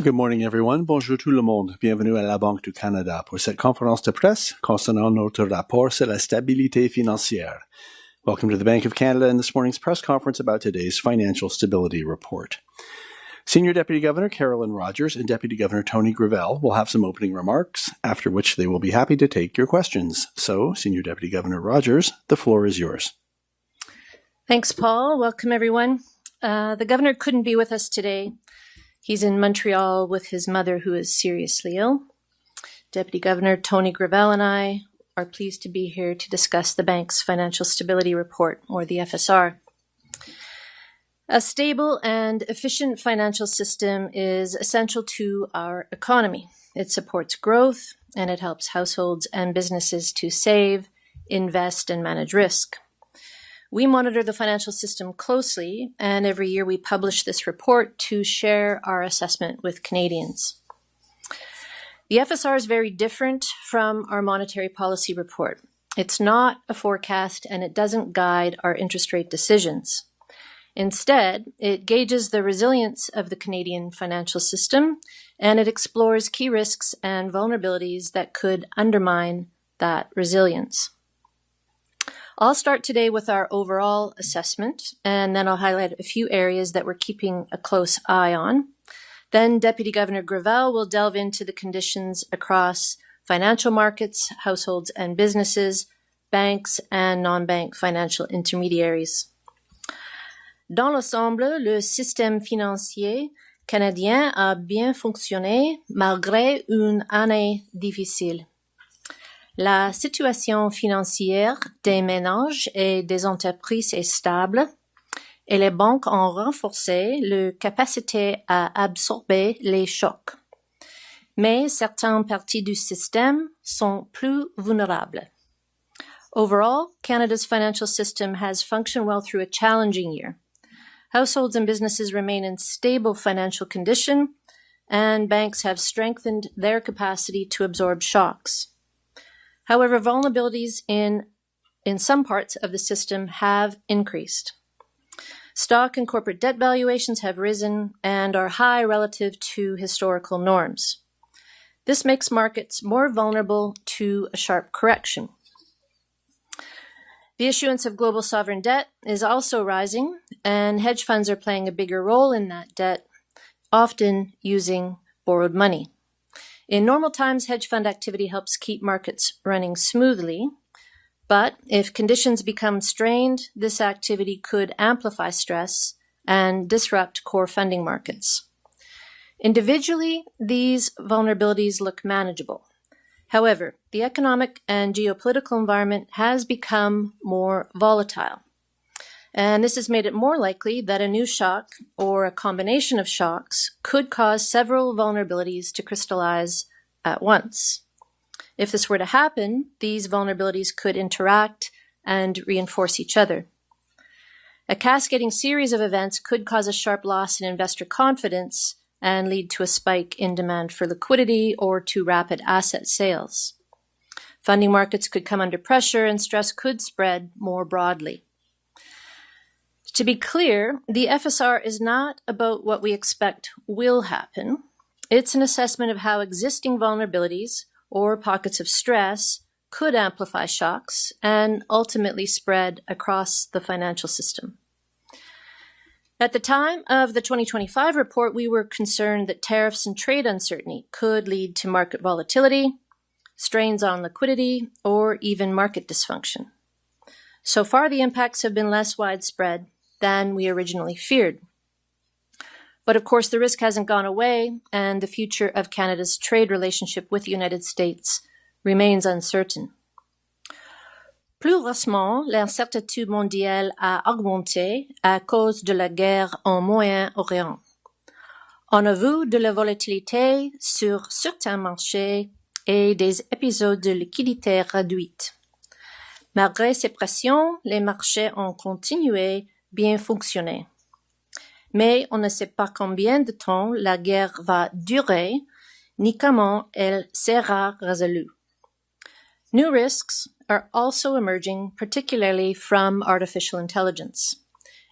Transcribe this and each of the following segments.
Good morning, everyone. Bonjour tout le monde. Bienvenue à la Banque du Canada pour cette conférence de presse concernant notre rapport sur la stabilité financière. Welcome to the Bank of Canada and this morning's press conference about today's Financial Stability Report. Senior Deputy Governor Carolyn Rogers and Deputy Governor Toni Gravelle will have some opening remarks, after which they will be happy to take your questions. So, Senior Deputy Governor Rogers, the floor is yours. Thanks, Paul. Welcome, everyone. The governor couldn't be with us today. He's in Montreal with his mother, who is seriously ill. Deputy Governor Toni Gravelle and I are pleased to be here to discuss the bank's Financial Stability Report, or the FSR. A stable and efficient financial system is essential to our economy. It supports growth, and it helps households and businesses to save, invest, and manage risk. We monitor the financial system closely, and every year we publish this report to share our assessment with Canadians. The FSR is very different from our monetary policy report. It's not a forecast, and it doesn't guide our interest rate decisions. Instead, it gauges the resilience of the Canadian financial system, and it explores key risks and vulnerabilities that could undermine that resilience. I'll start today with our overall assessment, and then I'll highlight a few areas that we're keeping a close eye on. Then Deputy Governor Gravelle will delve into the conditions across financial markets, households and businesses, banks, and non-bank financial intermediaries. Dans l'ensemble, le système financier canadien a bien fonctionné malgré une année difficile. La situation financière des ménages et des entreprises est stable et les banques ont renforcé leur capacité à absorber les chocs. Mais certaines parties du système sont plus vulnérables. Overall, Canada's financial system has functioned well through a challenging year. Households and businesses remain in stable financial condition, and banks have strengthened their capacity to absorb shocks. However, vulnerabilities in some parts of the system have increased. Stock and corporate debt valuations have risen and are high relative to historical norms. This makes markets more vulnerable to a sharp correction. The issuance of global sovereign debt is also rising, and hedge funds are playing a bigger role in that debt, often using borrowed money. In normal times, hedge fund activity helps keep markets running smoothly, but if conditions become strained, this activity could amplify stress and disrupt core funding markets. Individually, these vulnerabilities look manageable. However, the economic and geopolitical environment has become more volatile, and this has made it more likely that a new shock or a combination of shocks could cause several vulnerabilities to crystallize at once. If this were to happen, these vulnerabilities could interact and reinforce each other. A cascading series of events could cause a sharp loss in investor confidence and lead to a spike in demand for liquidity or to rapid asset sales. Funding markets could come under pressure and stress could spread more broadly. To be clear, the FSR is not about what we expect will happen. It's an assessment of how existing vulnerabilities or pockets of stress could amplify shocks and ultimately spread across the financial system. At the time of the 2025 report, we were concerned that tariffs and trade uncertainty could lead to market volatility, strains on liquidity, or even market dysfunction. So far, the impacts have been less widespread than we originally feared. But of course, the risk hasn't gone away, and the future of Canada's trade relationship with the United States remains uncertain. Plus récemment, l'incertitude mondiale a augmenté à cause de la guerre au Moyen-Orient. On a vu de la volatilité sur certains marchés et des épisodes de liquidité réduite. Malgré ces pressions, les marchés ont continué bien fonctionner. Mais on ne sait pas combien de temps la guerre va durer, ni comment elle sera résolue. New risks are also emerging, particularly from artificial intelligence.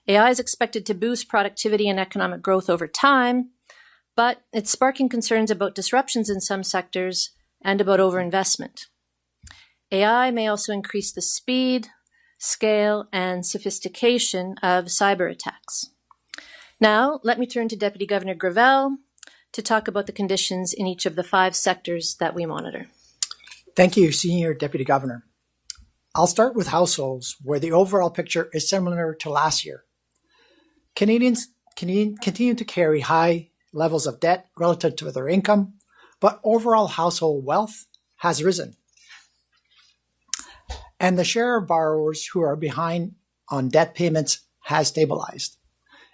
AI is expected to boost productivity and economic growth over time, but it's sparking concerns about disruptions in some sectors and about overinvestment. AI may also increase the speed, scale, and sophistication of cyber attacks. Now, let me turn to Deputy Governor Gravelle to talk about the conditions in each of the 5 sectors that we monitor. Thank you, Senior Deputy Governor. I'll start with households, where the overall picture is similar to last year. Canadians continue to carry high levels of debt relative to their income, but overall household wealth has risen. And the share of borrowers who are behind on debt payments has stabilized.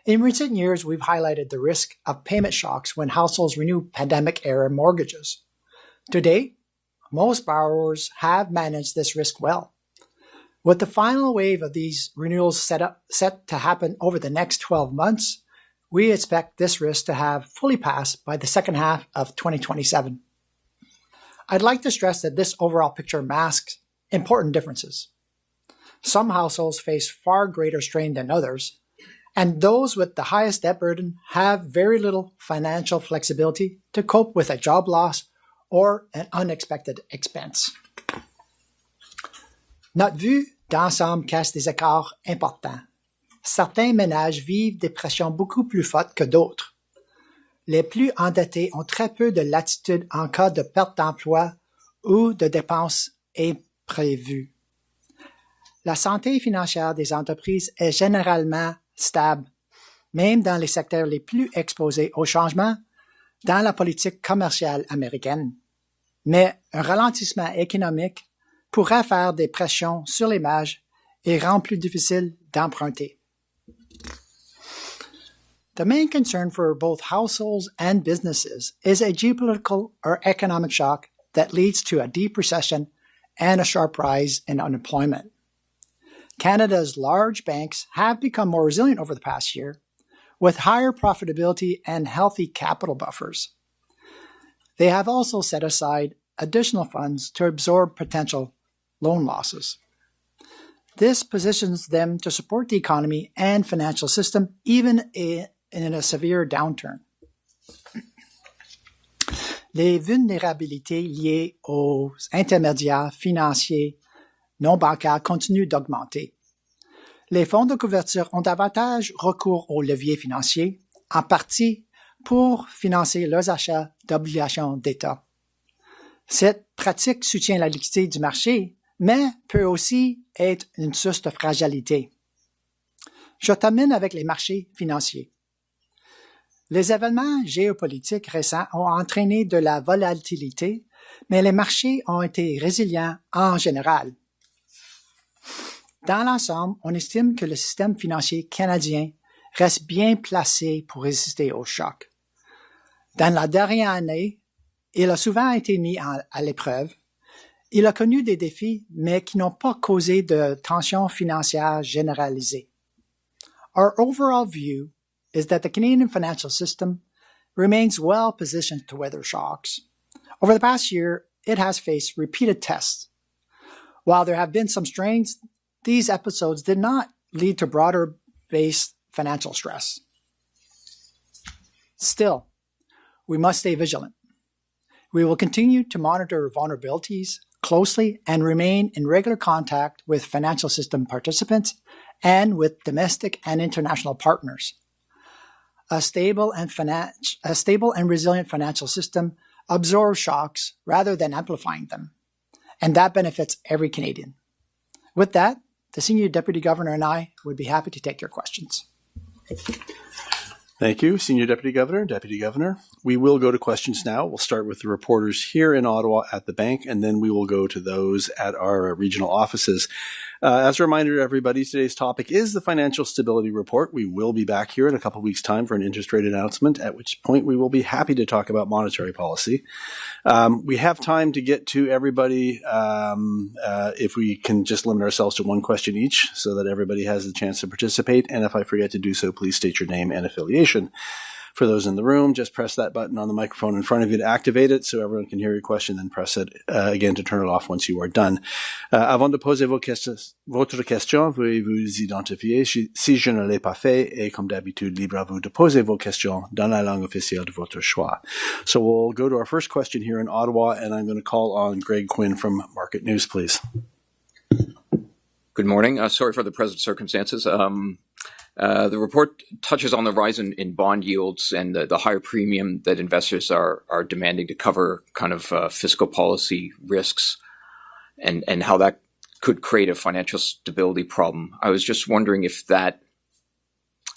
In recent years, we've highlighted the risk of payment shocks when households renew pandemic-era mortgages. To date, most borrowers have managed this risk well. With the final wave of these renewals set to happen over the next 12 months, we expect this risk to have fully passed by the second half of 2027. I'd like to stress that this overall picture masks important differences. Some households face far greater strain than others, and those with the highest debt burden have very little financial flexibility to cope with a job loss or an unexpected expense. Notre vue d'ensemble cache des écarts importants. Certains ménages vivent des pressions beaucoup plus fortes que d'autres. Les plus endettés ont très peu de latitude en cas de perte d'emploi ou de dépenses imprévues. La santé financière des entreprises est généralement stable, même dans les secteurs les plus exposés au changement dans la politique commerciale américaine. Mais un ralentissement économique pourrait faire des pressions sur les ménages et rendre plus difficile d'emprunter. The main concern for both households and businesses is a geopolitical or economic shock that leads to a deep recession and a sharp rise in unemployment. Canada's large banks have become more resilient over the past year, with higher profitability and healthy capital buffers. They have also set aside additional funds to absorb potential loan losses. This positions them to support the economy and financial system even in a severe downturn. Les vulnérabilités liées aux intermédiaires financiers non bancaires continuent d'augmenter. Les fonds de couverture ont davantage recours aux leviers financiers, en partie pour financer leurs achats d'obligations d'État. Cette pratique soutient la liquidité du marché, mais peut aussi être une source de fragilité. Je termine avec les marchés financiers. Les événements géopolitiques récents ont entraîné de la volatilité, mais les marchés ont été résilients en général. Dans l'ensemble, on estime que le système financier canadien reste bien placé pour résister aux chocs. Dans la dernière année, il a souvent été mis à l'épreuve. Il a connu des défis, mais qui n'ont pas causé de tensions financières généralisées. Our overall view is that the Canadian financial system remains well positioned to weather shocks. Over the past year, it has faced repeated tests. While there have been some strains, these episodes did not lead to broader-based financial stress. Still, we must stay vigilant. We will continue to monitor vulnerabilities closely and remain in regular contact with financial system participants and with domestic and international partners. A stable and resilient financial system absorbs shocks rather than amplifying them, and that benefits every Canadian. With that, the Senior Deputy Governor and I would be happy to take your questions. Thank you, Senior Deputy Governor, Deputy Governor. We will go to questions now. We'll start with the reporters here in Ottawa at the bank, and then we will go to those at our regional offices. As a reminder to everybody, today's topic is the Financial Stability Report. We will be back here in a couple of weeks' time for an interest rate announcement, at which point we will be happy to talk about monetary policy. We have time to get to everybody if we can just limit ourselves to one question each so that everybody has the chance to participate. And if I forget to do so, please state your name and affiliation. For those in the room, just press that button on the microphone in front of you to activate it so everyone can hear your question, then press it again to turn it off once you are done. Avant de poser votre question, veuillez vous identifier si je ne l'ai pas fait, et comme d'habitude, libre à vous de poser vos questions dans la langue officielle de votre choix. So we'll go to our first question here in Ottawa, and I'm going to call on Greg Quinn from Market News, please. Good morning. Sorry for the present circumstances. The report touches on the rise in bond yields and the higher premium that investors are demanding to cover kind of fiscal policy risks and how that could create a financial stability problem. I was just wondering if that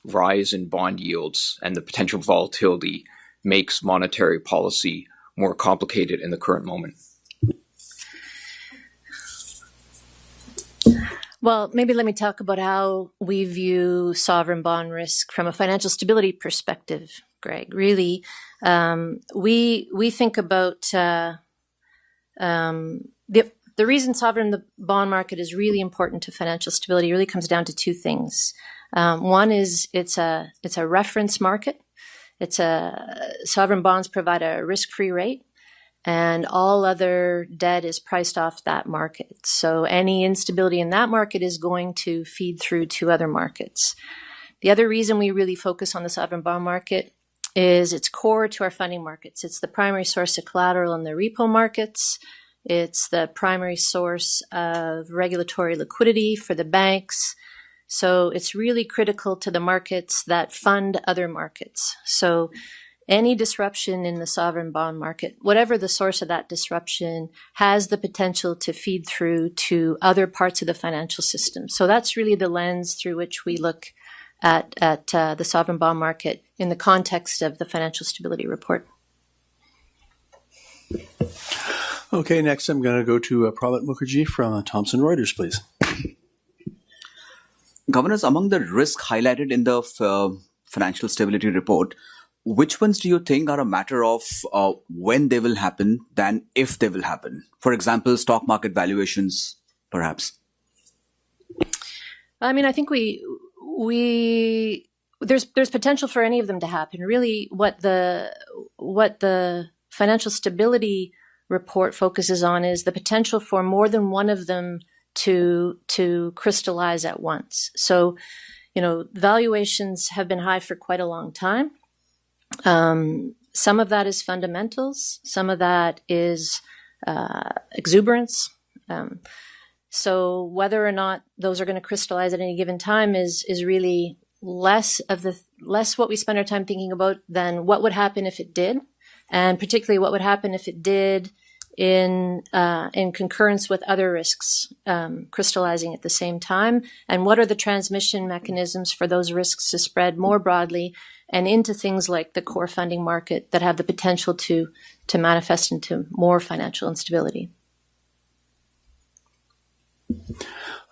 rise in bond yields and the potential volatility makes monetary policy more complicated in the current moment. Well, maybe let me talk about how we view sovereign bond risk from a financial stability perspective, Greg. Really, we think about the reason the bond market is really important to financial stability really comes down to two things. One is it's a reference market. Sovereign bonds provide a risk-free rate, and all other debt is priced off that market. So any instability in that market is going to feed through to other markets. The other reason we really focus on the sovereign bond market is it's core to our funding markets. It's the primary source of collateral in the repo markets. It's the primary source of regulatory liquidity for the banks. So it's really critical to the markets that fund other markets. So any disruption in the sovereign bond market, whatever the source of that disruption, has the potential to feed through to other parts of the financial system. So that's really the lens through which we look at the sovereign bond market in the context of the Financial Stability Report. Okay, next I'm going to go to Prabhat Mukherjee from Thomson Reuters, please. Governors, among the risks highlighted in the Financial Stability Report, which ones do you think are a matter of when they will happen than if they will happen? For example, stock market valuations, perhaps. I mean, I think there's potential for any of them to happen. Really, what the Financial Stability Report focuses on is the potential for more than one of them to crystallize at once. So, valuations have been high for quite a long time. Some of that is fundamentals. Some of that is exuberance. So whether or not those are going to crystallize at any given time is really less what we spend our time thinking about than what would happen if it did, and particularly what would happen if it did in concurrence with other risks crystallizing at the same time, and what are the transmission mechanisms for those risks to spread more broadly and into things like the core funding market that have the potential to manifest into more financial instability.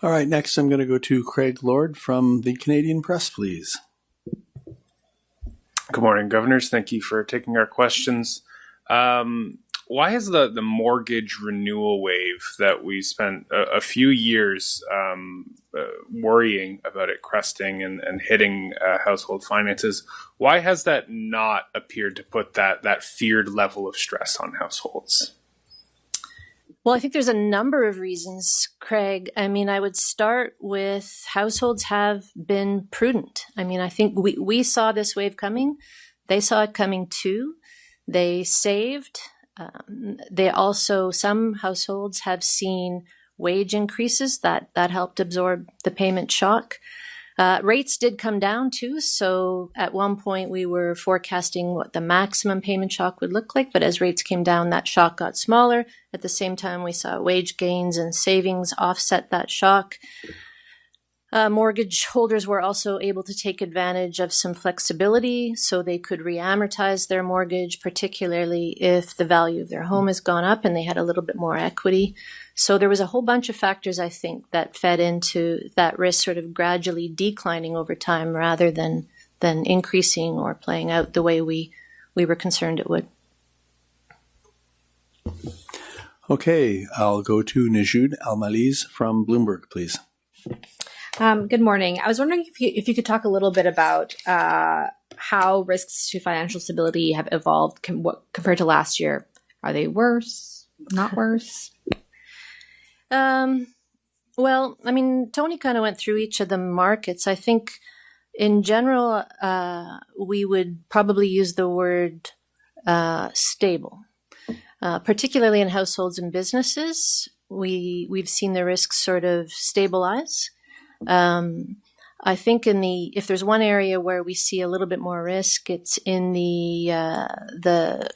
All right, next I'm going to go to Craig Lord from the Canadian Press, please. Good morning, Governors. Thank you for taking our questions. Why has the mortgage renewal wave that we spent a few years worrying about it cresting and hitting household finances, why has that not appeared to put that feared level of stress on households? Well, I think there's a number of reasons, Craig. I mean, I would start with households have been prudent. I mean, I think we saw this wave coming. They saw it coming too. They saved. Some households have seen wage increases that helped absorb the payment shock. Rates did come down too. So at one point we were forecasting what the maximum payment shock would look like. But as rates came down, that shock got smaller. At the same time, we saw wage gains and savings offset that shock. Mortgage holders were also able to take advantage of some flexibility so they could reamortize their mortgage, particularly if the value of their home has gone up and they had a little bit more equity. So there was a whole bunch of factors, I think, that fed into that risk sort of gradually declining over time rather than increasing or playing out the way we were concerned it would. Okay, I'll go to Najud Al-Maliz from Bloomberg, please. Good morning. I was wondering if you could talk a little bit about how risks to financial stability have evolved compared to last year? Are they worse? Not worse? Well, I mean, Toni kind of went through each of the markets. I think in general, we would probably use the word stable, particularly in households and businesses. We've seen the risks sort of stabilize. I think if there's one area where we see a little bit more risk, it's in the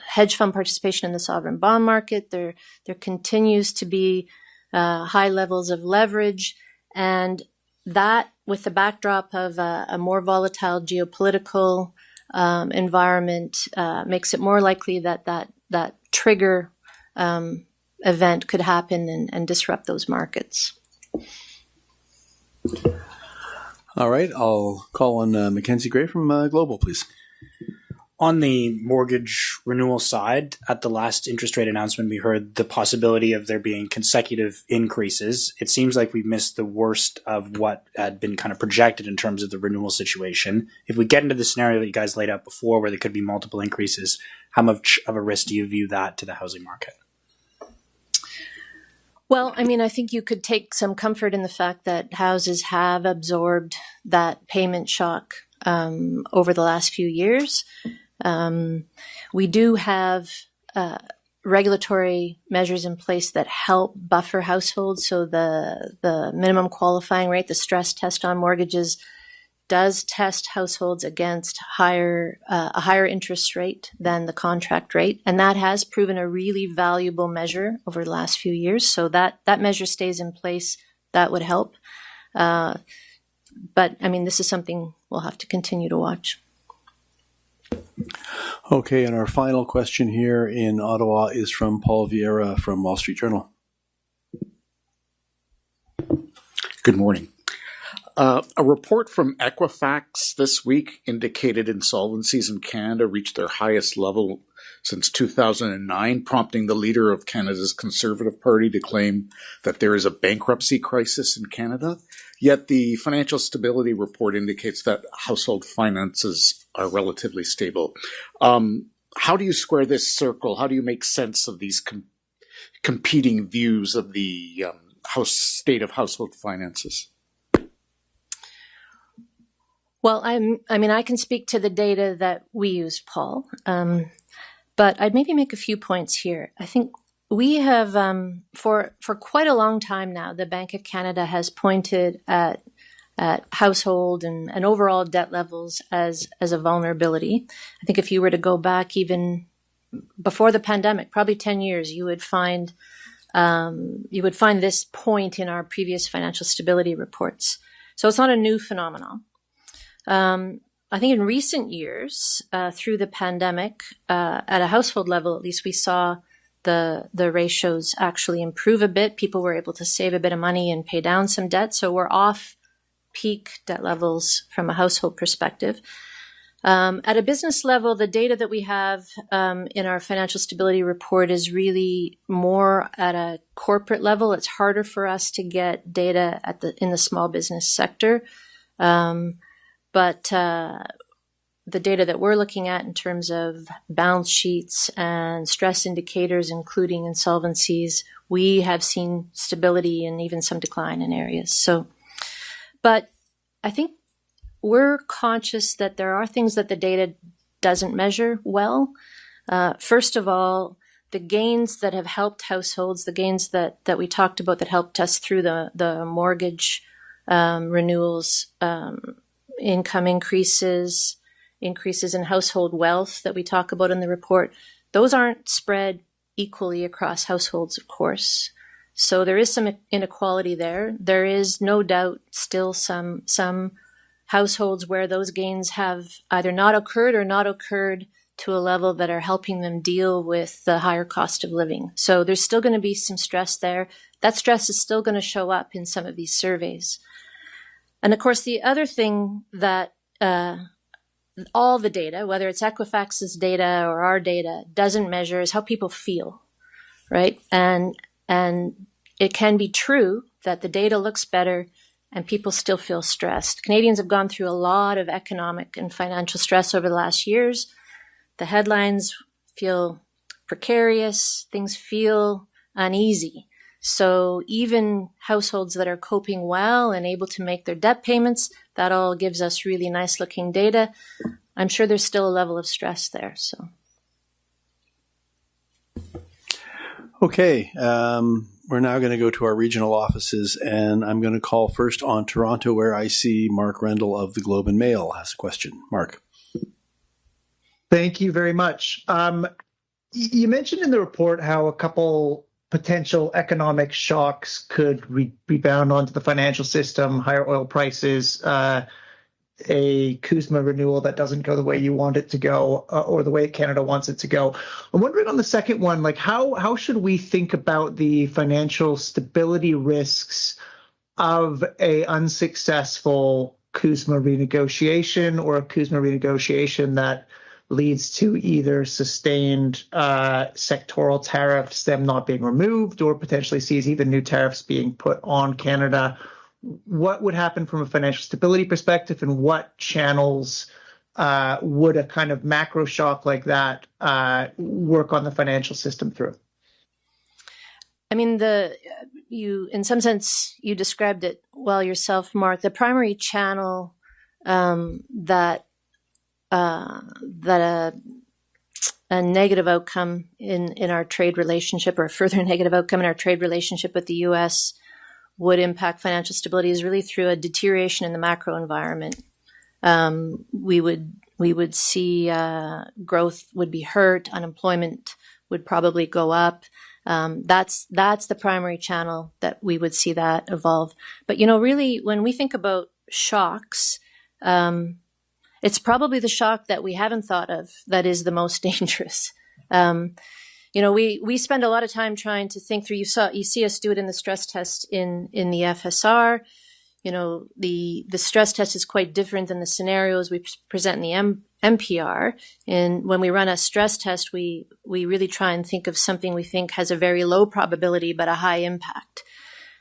hedge fund participation in the sovereign bond market. There continues to be high levels of leverage, and that, with the backdrop of a more volatile geopolitical environment, makes it more likely that trigger event could happen and disrupt those markets. All right, I'll call on Mackenzie Gray from Global, please. On the mortgage renewal side, at the last interest rate announcement, we heard the possibility of there being consecutive increases. It seems like we've missed the worst of what had been kind of projected in terms of the renewal situation. If we get into the scenario that you guys laid out before, where there could be multiple increases, how much of a risk do you view that to the housing market? Well, I mean, I think you could take some comfort in the fact that houses have absorbed that payment shock over the last few years. We do have regulatory measures in place that help buffer households. So the minimum qualifying rate, the stress test on mortgages, does test households against a higher interest rate than the contract rate. And that has proven a really valuable measure over the last few years. So that measure stays in place. That would help. But I mean, this is something we'll have to continue to watch. Okay, and our final question here in Ottawa is from Paul Vieira from Wall Street Journal. Good morning. A report from Equifax this week indicated insolvencies in Canada reached their highest level since 2009, prompting the leader of Canada's Conservative Party to claim that there is a bankruptcy crisis in Canada. Yet the financial stability report indicates that household finances are relatively stable. How do you square this circle? How do you make sense of these competing views of the state of household finances? Well, I mean, I can speak to the data that we used, Paul, but I'd maybe make a few points here. I think we have, for quite a long time now, the Bank of Canada has pointed at household and overall debt levels as a vulnerability. I think if you were to go back even before the pandemic, probably 10 years, you would find this point in our previous financial stability reports. So it's not a new phenomenon. I think in recent years, through the pandemic, at a household level, at least, we saw the ratios actually improve a bit. People were able to save a bit of money and pay down some debt. So we're off peak debt levels from a household perspective. At a business level, the data that we have in our financial stability report is really more at a corporate level. It's harder for us to get data in the small business sector. But the data that we're looking at in terms of balance sheets and stress indicators, including insolvencies, we have seen stability and even some decline in areas. So, but I think we're conscious that there are things that the data doesn't measure well. First of all, the gains that have helped households, the gains that we talked about that helped us through the mortgage renewals, income increases in household wealth that we talk about in the report, those aren't spread equally across households, of course. So there is some inequality there. There is no doubt still some households where those gains have either not occurred or not occurred to a level that are helping them deal with the higher cost of living. So there's still going to be some stress there. That stress is still going to show up in some of these surveys. And of course, the other thing that all the data, whether it's Equifax's data or our data, doesn't measure is how people feel, right? And it can be true that the data looks better and people still feel stressed. Canadians have gone through a lot of economic and financial stress over the last years. The headlines feel precarious, things feel uneasy. So even households that are coping well and able to make their debt payments, that all gives us really nice looking data. I'm sure there's still a level of stress there. So. Okay, we're now going to go to our regional offices, and I'm going to call first on Toronto, where I see Mark Rendell of the Globe and Mail has a question. Mark. Thank you very much. You mentioned in the report how a couple potential economic shocks could rebound onto the financial system, higher oil prices, a CUSMA renewal that doesn't go the way you want it to go, or the way Canada wants it to go. I'm wondering on the second one, like how should we think about the financial stability risks of a unsuccessful CUSMA renegotiation, or a CUSMA renegotiation that leads to either sustained sectoral tariffs, them not being removed, or potentially sees even new tariffs being put on Canada? What would happen from a financial stability perspective, and what channels would a kind of macro shock like that work on the financial system through? I mean, in some sense, you described it well yourself, Mark. The primary channel that a negative outcome in our trade relationship, or a further negative outcome in our trade relationship with the U.S. would impact financial stability is really through a deterioration in the macro environment. We would see growth would be hurt, unemployment would probably go up. That's the primary channel that we would see that evolve. But really, when we think about shocks, it's probably the shock that we haven't thought of that is the most dangerous. We spend a lot of time trying to think through. You see us do it in the stress test in the FSR. The stress test is quite different than the scenarios we present in the MPR. And when we run a stress test, we really try and think of something we think has a very low probability but a high impact.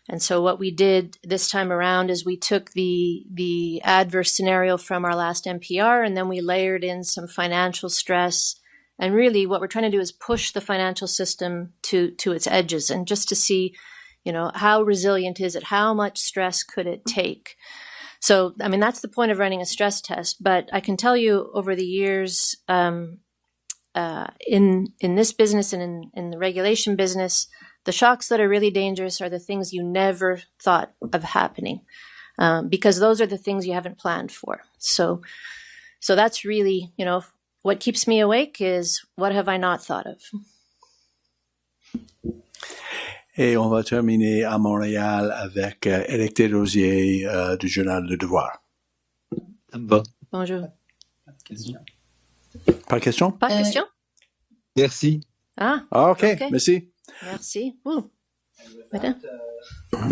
And so what we did this time around is we took the adverse scenario from our last MPR, and then we layered in some financial stress. And really what we're trying to do is push the financial system to its edges, and just to see, how resilient is it? How much stress could it take? So, I mean, that's the point of running a stress test. But I can tell you over the years, in this business and in the regulation business, the shocks that are really dangerous are the things you never thought of happening, because those are the things you haven't planned for. So that's really, what keeps me awake is what have I not thought of. Et on va terminer à Montréal avec Éric Desrosiers du journal Le Devoir. Bonjour. Pas de question? Pas de question? Merci. Okay. Merci. Merci.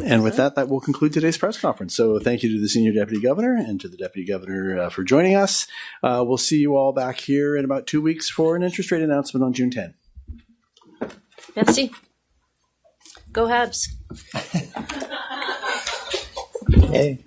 And with that will conclude today's press conference. So thank you to the Senior Deputy Governor and to the Deputy Governor for joining us. We'll see you all back here in about 2 weeks for an interest rate announcement on June 10. Merci. Go Habs. Hey.